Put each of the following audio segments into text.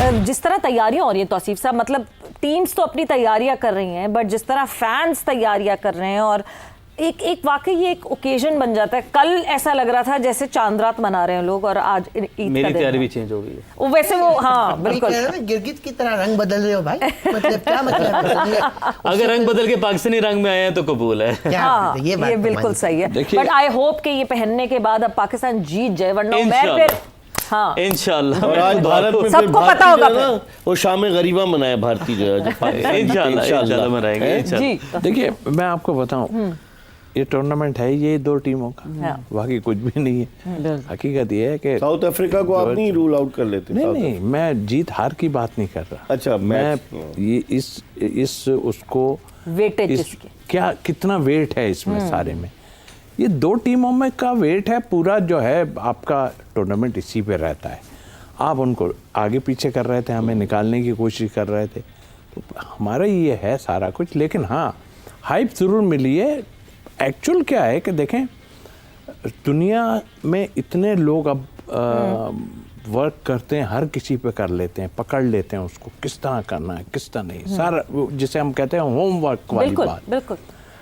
जिस तरह तैयारियां हो रही हैं तौसीफ साहब, मतलब टीम्स तो अपनी तैयारियां कर रही हैं, बट जिस तरह फैंस तैयारियां कर रहे हैं और एक वाकई ये एक ओकेजन बन जाता है। कल ऐसा लग रहा था जैसे चांद रात मना रहे हैं लोग, और आज ईद का दिन। मेरी तैयारी भी चेंज हो गई है। वो वैसे वो हाँ बिल्कुल गिरगिट की तरह रंग बदल रहे हो भाई, मतलब क्या मतलब? अगर रंग बदल के पाकिस्तानी रंग में आए हैं तो कबूल है। हाँ, ये बिल्कुल सही है। बट आई होप कि ये पहनने के बाद अब पाकिस्तान जीत जाए, वरना मैं फिर हाँ इंशाल्लाह। और आज भारत में सबको पता होगा ना वो शाम गरीबा मनाए भारतीय जो है। इंशाल्लाह मनाएंगे। जी देखिए मैं आपको बताऊं, ये टूर्नामेंट है ये दो टीमों का, बाकी कुछ भी नहीं है। हकीकत ये है कि साउथ अफ्रीका को आप नहीं रूल आउट कर लेते? नहीं, मैं जीत हार की बात नहीं कर रहा। अच्छा, मैं ये इस उसको वेटेज क्या कितना वेट है इसमें सारे में, ये दो टीमों में का वेट है पूरा जो है आपका टूर्नामेंट इसी पे रहता है। आप उनको आगे पीछे कर रहे थे, हमें निकालने की कोशिश कर रहे थे, तो हमारा ये है सारा कुछ। लेकिन हाँ, हाइप ज़रूर मिली है। एक्चुअल क्या है कि देखें, दुनिया में इतने लोग अब वर्क करते हैं, हर किसी पे कर लेते हैं, पकड़ लेते हैं उसको किस तरह करना है किस तरह नहीं, सारा जिसे हम कहते हैं होमवर्क वाली बात। बिल्कुल।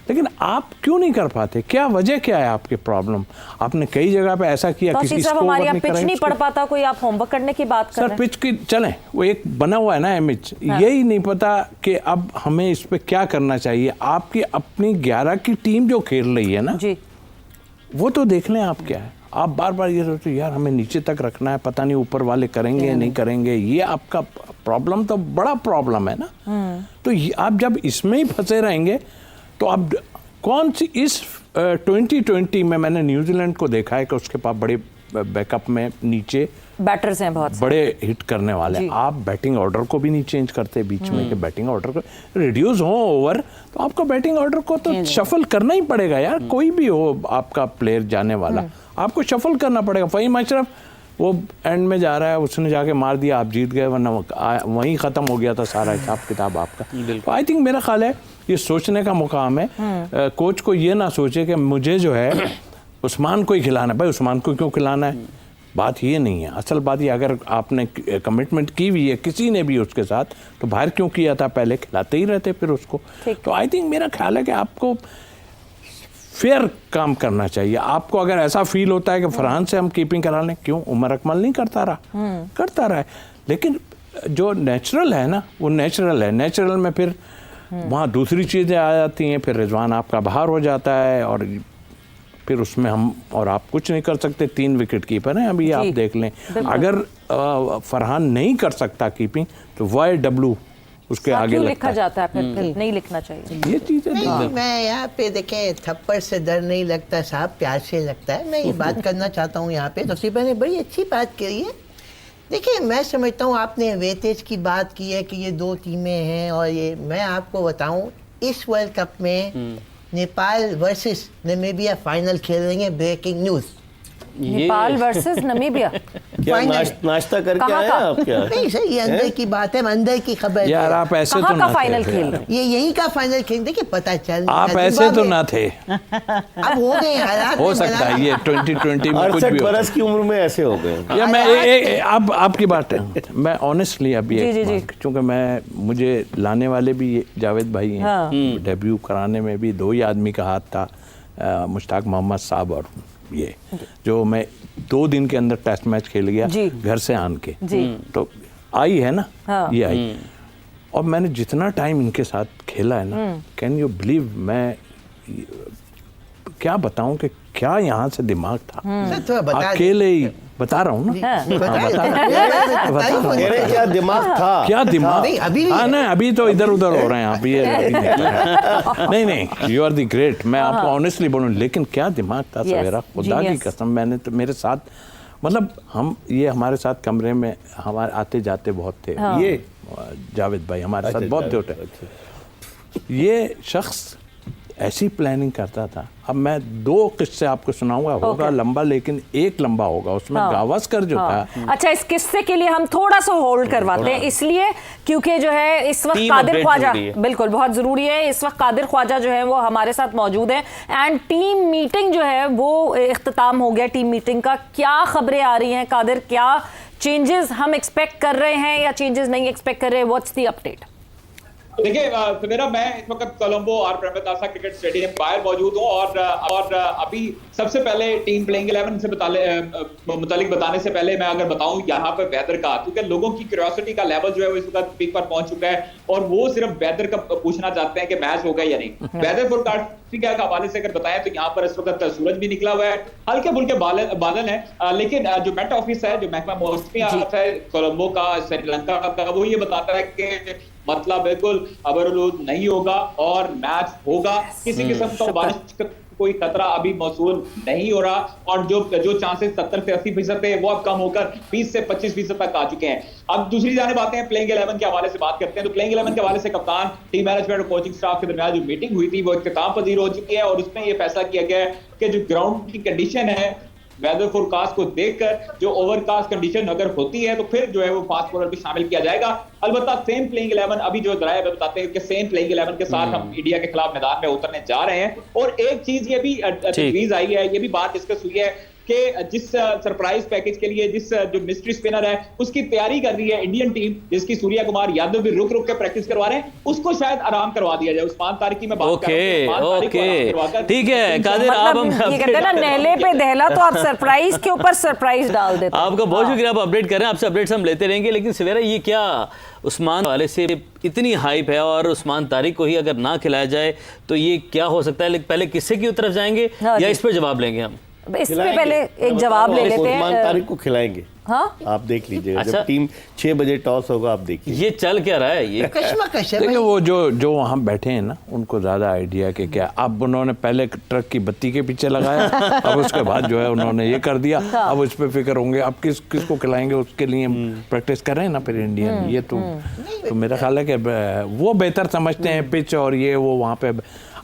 लेकिन आप क्यों नहीं कर पाते? क्या वजह क्या है आपके प्रॉब्लम? आपने कई जगह पे ऐसा किया, किसी को हमारे यहाँ पिच नहीं पढ़ पाता कोई, आप होमवर्क करने की बात कर रहे हैं। सर पिच की चलें, वो एक बना हुआ है ना इमेज, यही नहीं पता कि अब हमें इस पे क्या करना चाहिए। आपकी अपनी 11 की टीम जो खेल रही है ना जी, वो तो देख लें आप क्या है। आप बार बार ये सोचते यार हमें नीचे तक रखना है, पता नहीं ऊपर वाले करेंगे नहीं करेंगे, ये आपका प्रॉब्लम तो बड़ा प्रॉब्लम है ना। तो आप जब इसमें ही फंसे रहेंगे तो अब कौन सी इस 2020 में मैंने न्यूजीलैंड को देखा है कि उसके पास बड़े बैकअप में नीचे बैटर्स हैं बहुत बड़े हिट करने वाले। आप बैटिंग ऑर्डर को भी नहीं चेंज करते बीच में कि बैटिंग ऑर्डर को रिड्यूस हो ओवर, तो आपको बैटिंग ऑर्डर को तो शफल करना ही पड़ेगा यार। कोई भी हो आपका प्लेयर जाने वाला, आपको शफल करना पड़ेगा। फ़हीम अशरफ वो एंड में जा रहा है, उसने जाके मार दिया, आप जीत गए, वरना वहीं ख़त्म हो गया था सारा हिसाब किताब आपका। तो आई थिंक मेरा ख्याल है ये सोचने का मुकाम है। कोच को ये ना सोचे कि मुझे जो है उस्मान को ही खिलाना है। भाई उस्मान को क्यों खिलाना है, बात ये नहीं है। असल बात ये, अगर आपने कमिटमेंट की हुई है किसी ने भी उसके साथ, तो बाहर क्यों किया था, पहले खिलाते ही रहते फिर उसको। तो आई थिंक मेरा ख्याल है कि आपको फेयर काम करना चाहिए। आपको अगर ऐसा फील होता है कि फरहान से हम कीपिंग करा लें, क्यों उमर अकमल नहीं करता रहा, करता रहा है। लेकिन जो नेचुरल है ना वो नेचुरल है। नेचुरल में फिर वहाँ दूसरी चीज़ें आ जाती हैं, फिर रिजवान आपका बाहर हो जाता है और फिर उसमें हम और आप कुछ नहीं कर सकते। 3 विकेट कीपर हैं अभी, आप देख लें। अगर फरहान नहीं कर सकता कीपिंग तो YW उसके आगे लिखा जाता है, फिर नहीं लिखना चाहिए। ये चीज़ें नहीं, मैं यहाँ पे देखें, थप्पड़ से डर नहीं लगता साहब, प्यार से लगता है। मैं ये बात करना चाहता हूँ यहाँ पे। तौसीफा ने बड़ी अच्छी बात कही है। देखिए मैं समझता हूँ आपने वेटेज की बात की है कि ये 2 टीमें हैं, और ये मैं आपको बताऊँ इस वर्ल्ड कप में नेपाल वर्सेस नामीबिया फाइनल खेल रही है। Breaking news, Nepal versus Namibia. क्या नाश्ता करके आए आप क्या? नहीं सर, ये अंदर की बात है, अंदर की खबर यार। आप ऐसे तो ना फाइनल खेल, ये यहीं का फाइनल खेल। देखिए पता चल, आप ऐसे तो ना थे, अब हो गए हालात। हो सकता है ये 2020 में कुछ भी 68 बरस की उम्र में ऐसे हो गए। या मैं अब आपकी बात है, मैं ऑनेस्टली अभी चूँकि मुझे लाने वाले भी जावेद भाई हैं, डेब्यू कराने में भी 2 ही आदमी का हाथ था, मुश्ताक मोहम्मद साहब और ये, जो मैं 2 दिन के अंदर टेस्ट मैच खेल गया घर से आन के। तो आई है ना ये आई, और मैंने जितना टाइम इनके साथ खेला है ना, कैन यू बिलीव, मैं क्या बताऊं कि क्या यहाँ से दिमाग था। अकेले ही बता रहा हूँ ना, क्या दिमाग था, क्या दिमाग। हाँ नहीं, अभी तो इधर उधर हो रहे हैं आप, ये नहीं, यू आर द ग्रेट। मैं आपको ऑनेस्टली बोलूँ, लेकिन क्या दिमाग था सवेरा, खुदा की कसम। मैंने तो मेरे साथ, मतलब ये हमारे साथ कमरे में हमारे आते जाते बहुत थे। ये जावेद भाई हमारे साथ बहुत थे। ये शख्स ऐसी प्लानिंग करता था। अब मैं 2 किस्से आपको सुनाऊंगा, होगा लंबा, लेकिन एक लंबा होगा उसमें। गावस्कर जो था। अच्छा, इस किस्से के लिए हम थोड़ा सा होल्ड करवाते हैं, इसलिए क्योंकि जो है इस वक्त कादिर ख्वाजा, बिल्कुल बहुत जरूरी है, इस वक्त कादिर ख्वाजा जो है वो हमारे साथ मौजूद है। एंड टीम मीटिंग जो है वो इख्तिताम हो गया टीम मीटिंग का। क्या खबरें आ रही हैं कादिर, क्या चेंजेस हम एक्सपेक्ट कर रहे हैं या चेंजेस नहीं एक्सपेक्ट कर रहे हैं? What's the update? देखिए मेरा मैं इस वक्त कोलंबो और प्रेमदासा क्रिकेट स्टेडियम बाहर मौजूद हूँ और अभी सबसे पहले टीम प्लेइंग 11 से मुतालिक बताने से पहले मैं अगर बताऊं यहाँ पे वेदर का, क्योंकि लोगों की क्यूरियोसिटी का लेवल जो है वो इस वक्त पीक पर पहुंच चुका है और वो सिर्फ वेदर का पूछना चाहते हैं कि मैच होगा या नहीं। वेदर फोरकास्टिंग के हवाले से अगर बताएं तो यहाँ पर इस वक्त सूरज भी निकला हुआ है, हल्के फुल्के बादल है, लेकिन जो मेट ऑफिस है, जो महकमा मौसमी है कोलंबो का, श्रीलंका का, वो ये बताता है कि मतलब बिल्कुल अबरलूद नहीं होगा और मैच होगा। किसी किस्म का बारिश का कोई खतरा अभी मौसूल नहीं हो रहा और जो चांसेस 70 से 80% थे वो अब कम होकर 20 से 25% तक आ चुके हैं। अब दूसरी जानिब आते हैं प्लेइंग 11 के हवाले से बात करते हैं तो प्लेइंग 11 के हवाले से कप्तान, टीम मैनेजमेंट और कोचिंग स्टाफ के दरमियान जो मीटिंग हुई थी वो इख्तिताम पजीर हो चुकी है और उसमें यह फैसला किया गया है कि जो ग्राउंड की कंडीशन है वेदर फोरकास्ट को देखकर जो ओवरकास्ट कंडीशन अगर होती है तो फिर जो है वो फास्ट बॉलर भी शामिल किया जाएगा। अलबत्ता सेम प्लेइंग 11 अभी जो जराए बताते हैं कि सेम प्लेइंग 11 के साथ हम इंडिया के खिलाफ मैदान में उतरने जा रहे हैं। और एक चीज ये भी तजवीज आई है, ये भी बात डिस्कस हुई है कि जिस सरप्राइज पैकेज के लिए जिस जो मिस्ट्री स्पिनर है उसकी तैयारी कर रही है इंडियन टीम, जिसकी सूर्या कुमार यादव भी रुक के प्रैक्टिस करवा रहे हैं, उसको शायद आराम करवा दिया जाए। उस्मान तारिक की मैं बात कर रहा हूं, ओके ठीक है कादिर, आप हम ये कहते हैं ना नेले पे दहला, तो आप सरप्राइज के ऊपर सरप्राइज डाल देते हैं। आपका बहुत शुक्रिया, आप अपडेट कर रहे हैं, आपसे अपडेट्स हम लेते रहेंगे। लेकिन सवेरा ये क्या उस्मान वाले से इतनी हाइप है और उस्मान तारिक को ही अगर ना खिलाया जाए तो ये क्या हो सकता है? पहले किस्से की तरफ जाएंगे या इस पर जवाब लेंगे हम? इस पे पहले एक जवाब ले लेते हैं। उस्मान तारिक को खिलाएंगे। हाँ? आप देख लीजिएगा अच्छा। जब टीम 6 बजे टॉस होगा आप देखिए ये चल क्या रहा है ये? कश्मकश है देखिए भाई। वो जो वहाँ बैठे हैं ना उनको ज़्यादा आइडिया कि क्या, अब उन्होंने पहले ट्रक की बत्ती के पीछे लगाया अब उसके बाद जो है उन्होंने ये कर दिया, अब उस पर फिक्र होंगे अब किसको खिलाएंगे, उसके लिए प्रैक्टिस कर रहे हैं ना फिर इंडियन। ये तो मेरा ख्याल है कि वो बेहतर समझते हैं पिच और ये वो वहाँ पे।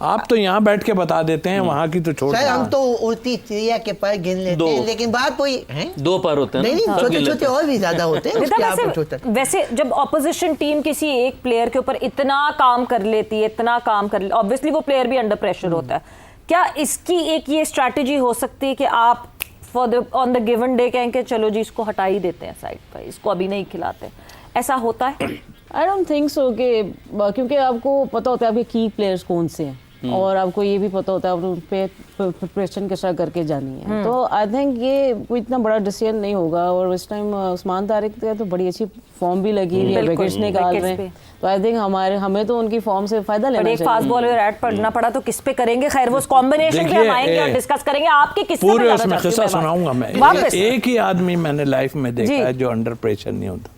आप तो यहाँ बैठ के बता देते हैं, वहाँ की तो छोड़। सर हम तो उड़ती चिड़िया के पर गिन लेते हैं, लेकिन बात वही है 2 पर होते हैं, नहीं छोटे छोटे और भी ज्यादा होते हैं उसके आप छोटे। वैसे जब ऑपोजिशन टीम किसी एक प्लेयर के ऊपर इतना काम कर लेती है, इतना काम कर, ऑब्वियसली वो प्लेयर भी अंडर प्रेशर होता है। क्या इसकी एक ये स्ट्रैटेजी हो सकती है कि आप ऑन द गिवन डे कहें कि चलो जी इसको हटा ही देते हैं साइड पर, इसको अभी नहीं खिलाते, ऐसा होता है? आई डोंट थिंक सो कि क्योंकि आपको पता होता है आपके की प्लेयर्स कौन से हैं और आपको ये भी पता होता है आप उन पे प्रिपरेशन किस तरह करके जानी है। तो आई थिंक ये कोई इतना बड़ा डिसीजन नहीं होगा। और इस टाइम उस्मान तारिक तो बड़ी अच्छी फॉर्म भी लगी हुई है, विकेट्स निकाल रहे हैं, तो आई थिंक हमें तो उनकी फॉर्म से फायदा लेना चाहिए। एक फास्ट बॉलर ऐड पढ़ना पड़ा तो किस पे करेंगे? खैर वो कॉम्बिनेशन पे हम आएंगे और डिस्कस करेंगे। आपके किस पे पूरे उसमें किस्सा सुनाऊंगा मैं। वापस एक ही आदमी मैंने लाइफ में देखा है जो अंडर प्रेशर नहीं होता।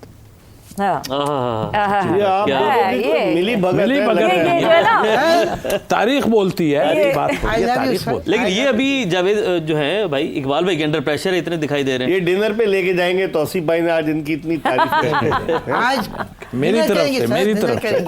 हाँ। ये आप क्या? लोगों की तो मिली भगत है, ये जो है ना तारीख बोलती है, ऐसी बात होती है, तारीख बोलती लेकिन ये अभी जावेद जो है भाई इकबाल भाई के अंडर प्रेशर है, इतने दिखाई दे रहे हैं। ये डिनर पे लेके जाएंगे तौसीफ भाई ने आज इनकी इतनी तारीफ की। आज है। मेरी तरफ से